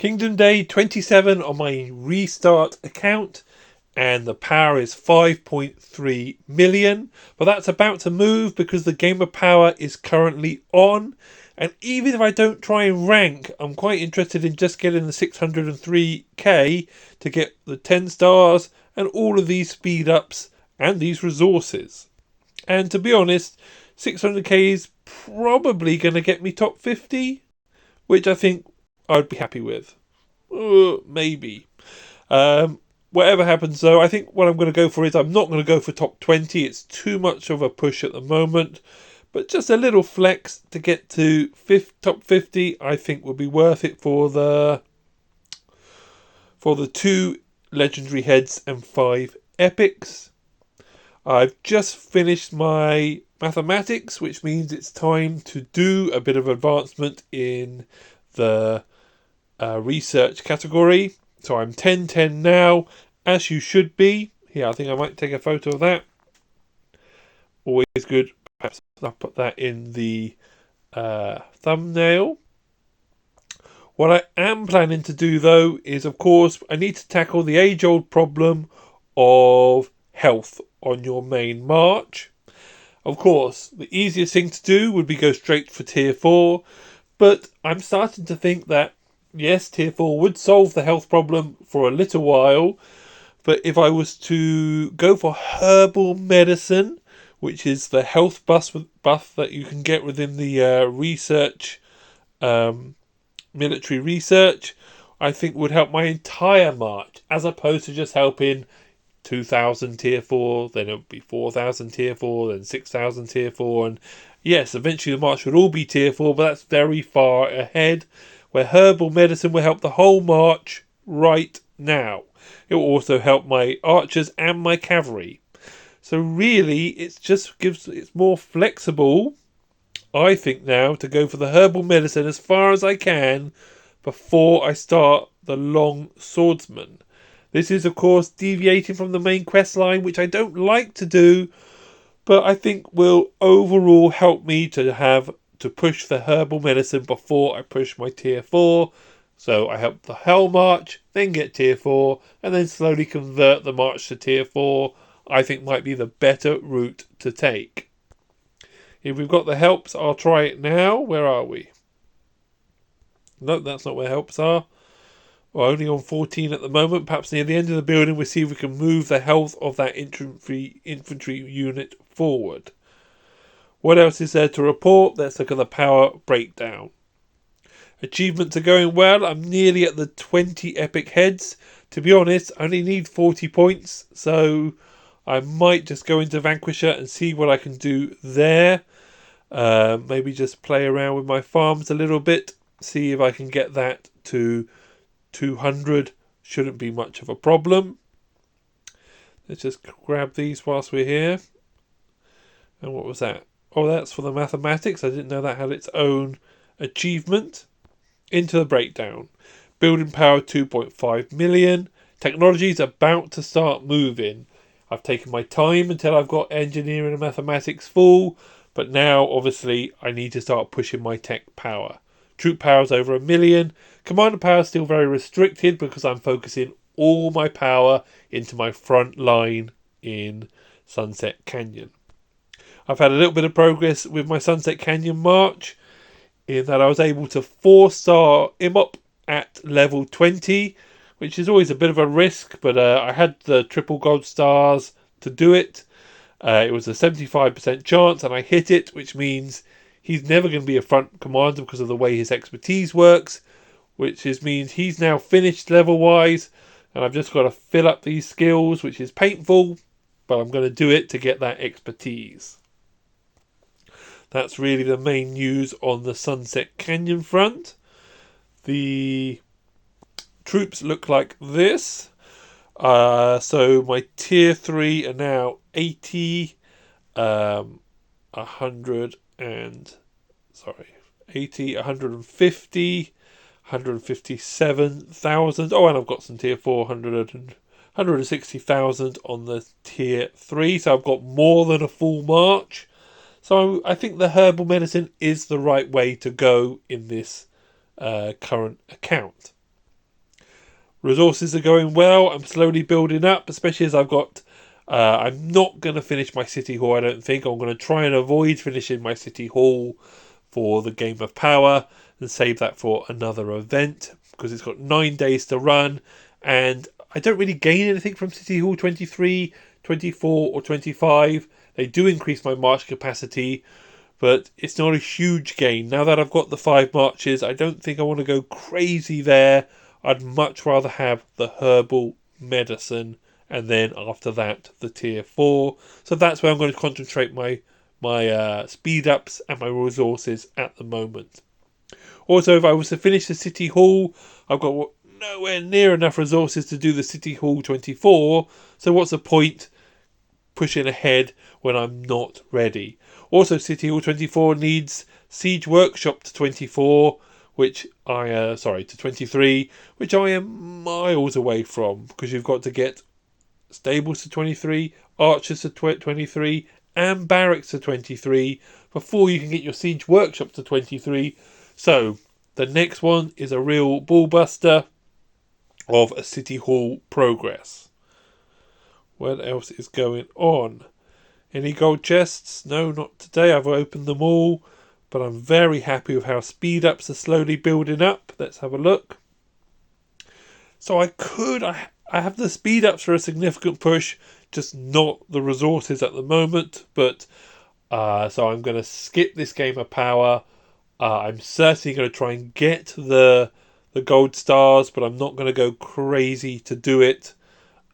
Kingdom Day 27 on my restart account, and the power is 5.3 million. But that's about to move because the gamer power is currently on. And even if I don't try and rank, I'm quite interested in just getting the 603k to get the 10 stars and all of these speed ups and these resources. And to be honest, 600k is probably going to get me top 50, which I think I'd be happy with. Maybe. Whatever happens though, I think what I'm going to go for is I'm not going to go for top 20. It's too much of a push at the moment. But just a little flex to get to top 50, I think would be worth it for the 2 legendary heads and 5 epics. I've just finished my mathematics, which means it's time to do a bit of advancement in the research category. So I'm 10-10 now, as you should be. Here, I think I might take a photo of that. Always good. Perhaps I'll put that in the thumbnail. What I am planning to do, though, is, of course, I need to tackle the age-old problem of health on your main march. Of course, the easiest thing to do would be go straight for tier 4, but I'm starting to think that, yes, tier 4 would solve the health problem for a little while, but if I was to go for herbal medicine, which is the health buff that you can get within the research, military research, I think would help my entire march, as opposed to just helping 2,000 tier 4, then it would be 4,000 tier 4, then 6,000 tier 4, and yes, eventually the march would all be tier 4, but that's very far ahead, where herbal medicine will help the whole march right now. It will also help my archers and my cavalry. So really, it's more flexible, I think, now to go for the herbal medicine as far as I can before I start the long swordsman. This is, of course, deviating from the main quest line, which I don't like to do, but I think will overall help me to push the herbal medicine before I push my tier 4. So I help the Hell March, then get tier 4, and then slowly convert the march to tier 4. I think might be the better route to take. If we've got the helps, I'll try it now. Where are we? No, that's not where helps are. We're only on 14 at the moment. Perhaps near the end of the building, we'll see if we can move the health of that infantry unit forward. What else is there to report? Let's look at the power breakdown. Achievements are going well. I'm nearly at the 20 epic heads. To be honest, I only need 40 points, so I might just go into Vanquisher and see what I can do there. Maybe just play around with my farms a little bit, see if I can get that to 200. Shouldn't be much of a problem. Let's just grab these whilst we're here. And what was that? Oh, that's for the mathematics. I didn't know that had its own achievement. Into the breakdown. Building power 2.5 million. Technology is about to start moving. I've taken my time until I've got engineering and mathematics full, but now obviously I need to start pushing my tech power. Troop power is over 1 million. Commander power is still very restricted because I'm focusing all my power into my front line in Sunset Canyon. I've had a little bit of progress with my Sunset Canyon march in that I was able to 4-star him up at level 20, which is always a bit of a risk, but I had the triple gold stars to do it. It was a 75% chance and I hit it, which means he's never going to be a front commander because of the way his expertise works, which means he's now finished level-wise, and I've just got to fill up these skills, which is painful, but I'm going to do it to get that expertise. That's really the main news on the Sunset Canyon front. The troops look like this. So my tier 3 are now 80, 150, 157,000. Oh, and I've got some tier 4, 160,000 on the tier 3. So I've got more than a full march. So I think the herbal medicine is the right way to go in this current account. Resources are going well. I'm slowly building up, especially as I've got... I'm not going to finish my City Hall, I don't think. I'm going to try and avoid finishing my City Hall for the Game of Power and save that for another event, because it's got 9 days to run, and I don't really gain anything from City Hall 23, 24 or 25. They do increase my march capacity, but it's not a huge gain. Now that I've got the 5 marches, I don't think I want to go crazy there. I'd much rather have the Herbal medicine, and then after that the tier 4. So that's where I'm going to concentrate my speed ups and my resources at the moment. Also, if I was to finish the City Hall, I've got nowhere near enough resources to do the City Hall 24, so what's the point pushing ahead when I'm not ready? Also, City Hall 24 needs Siege Workshop to 24, to 23, which I am miles away from, because you've got to get Stables to 23, Archers to 23, and Barracks to 23 before you can get your Siege Workshop to 23. So the next one is a real ballbuster of a City Hall progress. What else is going on? Any gold chests? No, not today. I've opened them all, but I'm very happy with how speed ups are slowly building up. Let's have a look. So I have the speed ups for a significant push, just not the resources at the moment. But so I'm going to skip this Game of Power. I'm certainly going to try and get the gold stars, but I'm not going to go crazy to do it.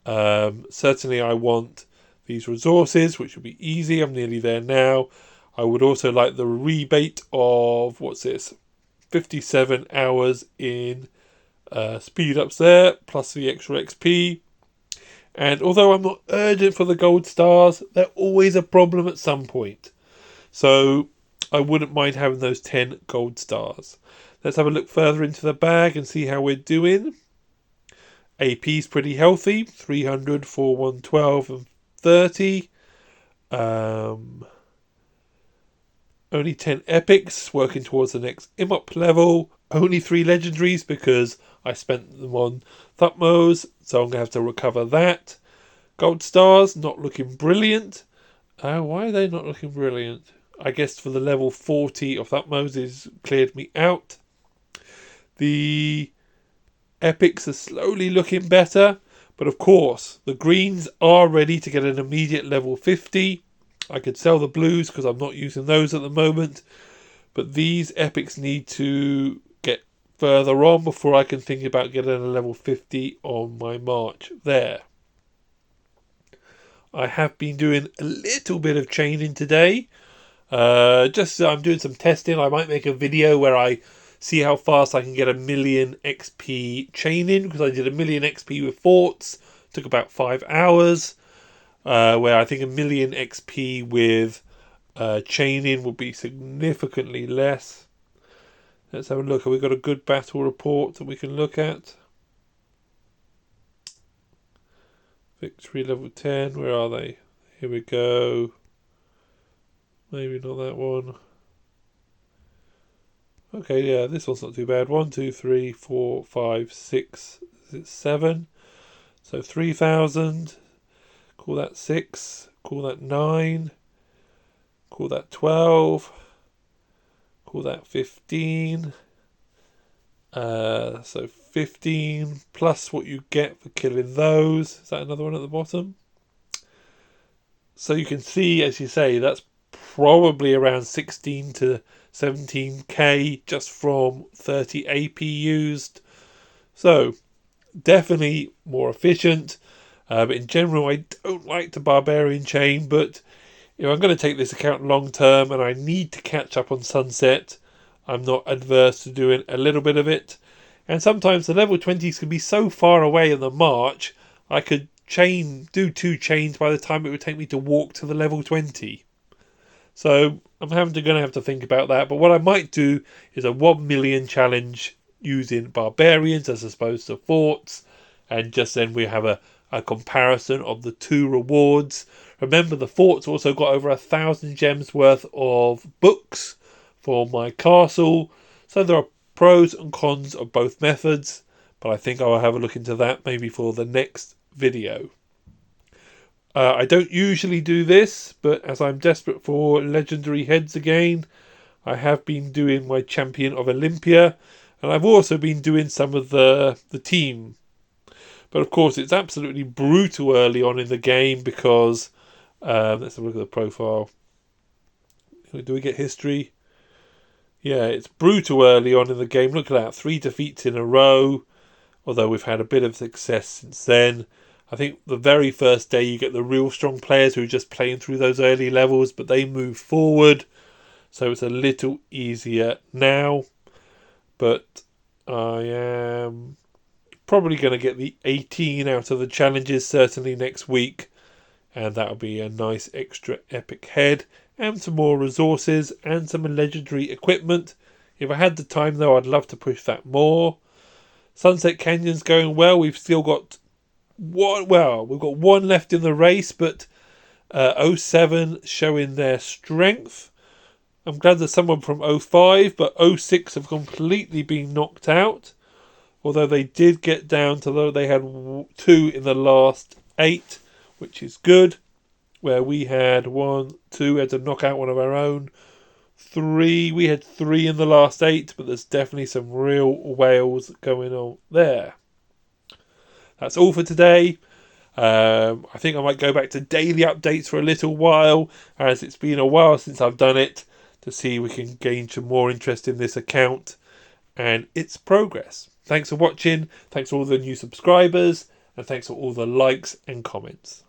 Certainly I want these resources, which will be easy. I'm nearly there now. I would also like the rebate of, 57 hours in speed ups there, plus the extra XP. And although I'm not urgent for the gold stars, they're always a problem at some point. So I wouldn't mind having those 10 gold stars. Let's have a look further into the bag and see how we're doing. AP's pretty healthy, 300 for 112 and 30. Only 10 epics, working towards the next IMOP level. Only 3 legendaries because I spent them on Thutmose, so I'm going to have to recover that. Gold stars, not looking brilliant. Why are they not looking brilliant? I guess for the level 40 of Thutmose is cleared me out. The epics are slowly looking better, but of course the greens are ready to get an immediate level 50. I could sell the blues because I'm not using those at the moment, but these epics need to get further on before I can think about getting a level 50 on my march there. I have been doing a little bit of chaining today. I'm doing some testing. I might make a video where I see how fast I can get 1,000,000 XP chaining, because I did 1,000,000 XP with forts. Took about 5 hours. Where I think 1,000,000 XP with chaining would be significantly less. Let's have a look. Have we got a good battle report that we can look at? Victory level 10. Where are they? Here we go. Maybe not that one. Okay, yeah, this one's not too bad. 1, 2, 3, 4, 5, 6. Is it 7? So 3,000. Call that 6. Call that 9. Call that 12. Call that 15. So 15 plus what you get for killing those. Is that another one at the bottom? So you can see, as you say, that's probably around 16 to 17k just from 30 AP used. So definitely more efficient. But in general, I don't like the Barbarian chain, but if I'm going to take this account long term and I need to catch up on Sunset, I'm not adverse to doing a little bit of it. And sometimes the level 20s can be so far away in the march, I could do 2 chains by the time it would take me to walk to the level 20. So I'm going to have to think about that. But what I might do is a 1 million challenge using Barbarians as opposed to forts, and just then we have a comparison of the 2 rewards. Remember, the forts also got over 1,000 gems worth of books for my castle, so there are pros and cons of both methods, but I think I'll have a look into that maybe for the next video. I don't usually do this, but as I'm desperate for legendary heads again, I have been doing my Champion of Olympia, and I've also been doing some of the team. But of course, it's absolutely brutal early on in the game because let's have a look at the profile. Do we get history? Yeah, it's brutal early on in the game. Look at that, 3 defeats in a row, although we've had a bit of success since then. I think the very first day you get the real strong players who are just playing through those early levels, but they move forward, so it's a little easier now. But I am probably going to get the 18 out of the challenges certainly next week, and that'll be a nice extra epic head and some more resources and some legendary equipment. If I had the time though, I'd love to push that more. Sunset Canyon's going well. We've still got we've got one left in the race, but 07 showing their strength. I'm glad there's someone from 05, but 06 have completely been knocked out. Although they did get down to they had 2 in the last 8, which is good. Where we had 1, 2, had to knock out one of our own. 3, we had 3 in the last 8, but there's definitely some real whales going on there. That's all for today. I think I might go back to daily updates for a little while, as it's been a while since I've done it, to see if we can gain some more interest in this account and its progress. Thanks for watching. Thanks for all the new subscribers, and thanks for all the likes and comments.